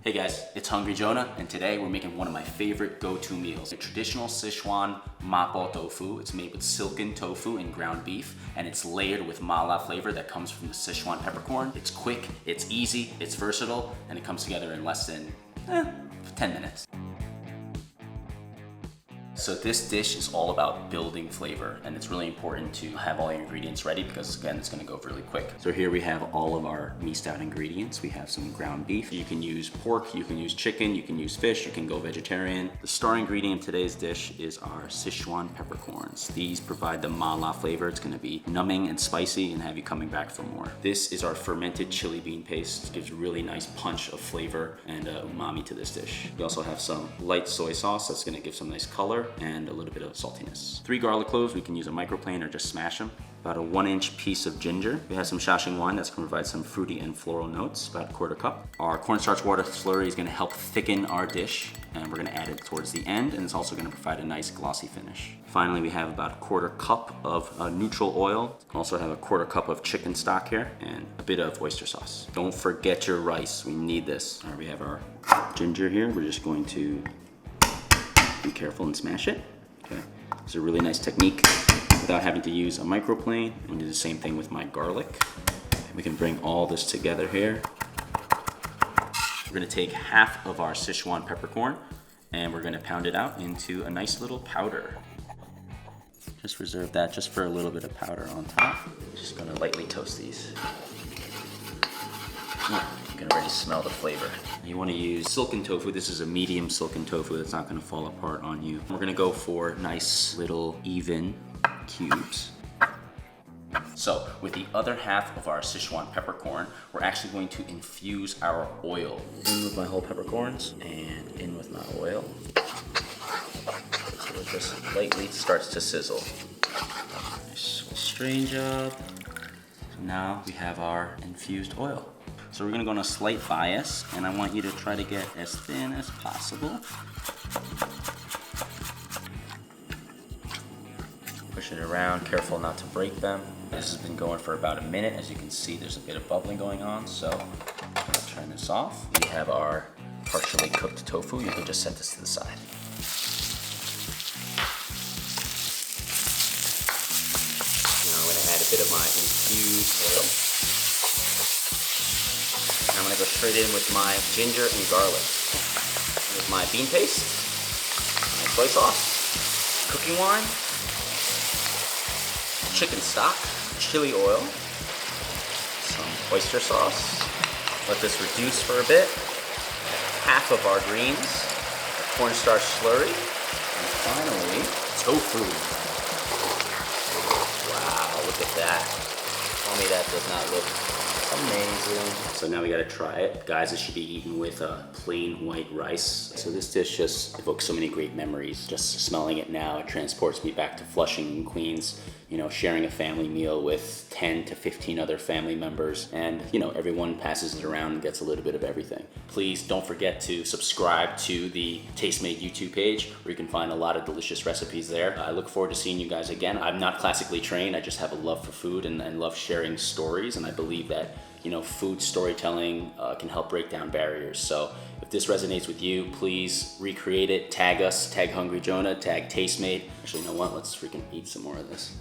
Hey guys, it's Hungry Jonah, and today we're making one of my favorite go-to meals. A traditional Sichuan Mapo Tofu. It's made with silken tofu and ground beef, and it's layered with mala flavor that comes from the Sichuan peppercorn. It's quick, it's easy, it's versatile, and it comes together in less than 10 minutes. So this dish is all about building flavor, and it's really important to have all your ingredients ready because again, it's gonna go really quick. So here we have all of our meat out ingredients. We have some ground beef. You can use pork, you can use chicken, you can use fish, you can go vegetarian. The star ingredient of today's dish is our Sichuan peppercorns. These provide the mala flavor. It's gonna be numbing and spicy and have you coming back for more. This is our fermented chili bean paste. It gives a really nice punch of flavor and umami to this dish. We also have some light soy sauce that's gonna give some nice color and a little bit of saltiness. 3 garlic cloves, we can use a microplane or just smash them. About a 1-inch piece of ginger. We have some Sichuan that's gonna provide some fruity and floral notes, about a 1/4 cup. Our cornstarch water slurry is gonna help thicken our dish, and we're gonna add it towards the end, and it's also gonna provide a nice glossy finish. Finally, we have about a 1/4 cup of neutral oil. Also have a 1/4 cup of chicken stock here, and a bit of oyster sauce. Don't forget your rice, we need this. All right, we have our ginger here. We're just going to be careful and smash it. Okay, it's a really nice technique without having to use a microplane. I'm gonna do the same thing with my garlic. We can bring all this together here. We're gonna take half of our Sichuan peppercorn and we're gonna pound it out into a nice little powder. Just reserve that just for a little bit of powder on top. Just gonna lightly toast these. You can already smell the flavor. You want to use silken tofu. This is a medium silken tofu that's not going to fall apart on you. We're going to go for nice little even cubes. So with the other half of our Sichuan peppercorn, we're actually going to infuse our oil. In with my whole peppercorns and in with my oil. So it just lightly starts to sizzle. Nice strain job. So now we have our infused oil. So we're gonna go on a slight bias, and I want you to try to get as thin as possible. Push it around, careful not to break them. This has been going for about a minute. As you can see, there's a bit of bubbling going on, so I'll turn this off. We have our partially cooked tofu. You can just set this to the side. Now I'm gonna add a bit of my infused oil. I'm gonna go straight in with my ginger and garlic. With my bean paste, my soy sauce, cooking wine, chicken stock, chili oil, some oyster sauce. Let this reduce for a bit. Half of our greens, a cornstarch slurry, and finally, tofu. Wow, look at that. Tell me that does not look amazing. So now we gotta try it. Guys, it should be eaten with plain white rice. So this dish just evokes so many great memories. Just smelling it now, it transports me back to Flushing in Queens, you know, sharing a family meal with 10 to 15 other family members. And, you know, everyone passes it around and gets a little bit of everything. Please don't forget to subscribe to the Tastemade YouTube page where you can find a lot of delicious recipes there. I look forward to seeing you guys again. I'm not classically trained. I just have a love for food and love sharing stories. And I believe that, you know, food storytelling can help break down barriers. So if this resonates with you, please recreate it. Tag us, tag Hungry Jonah, tag Tastemade. Actually, you know what? Let's freaking eat some more of this.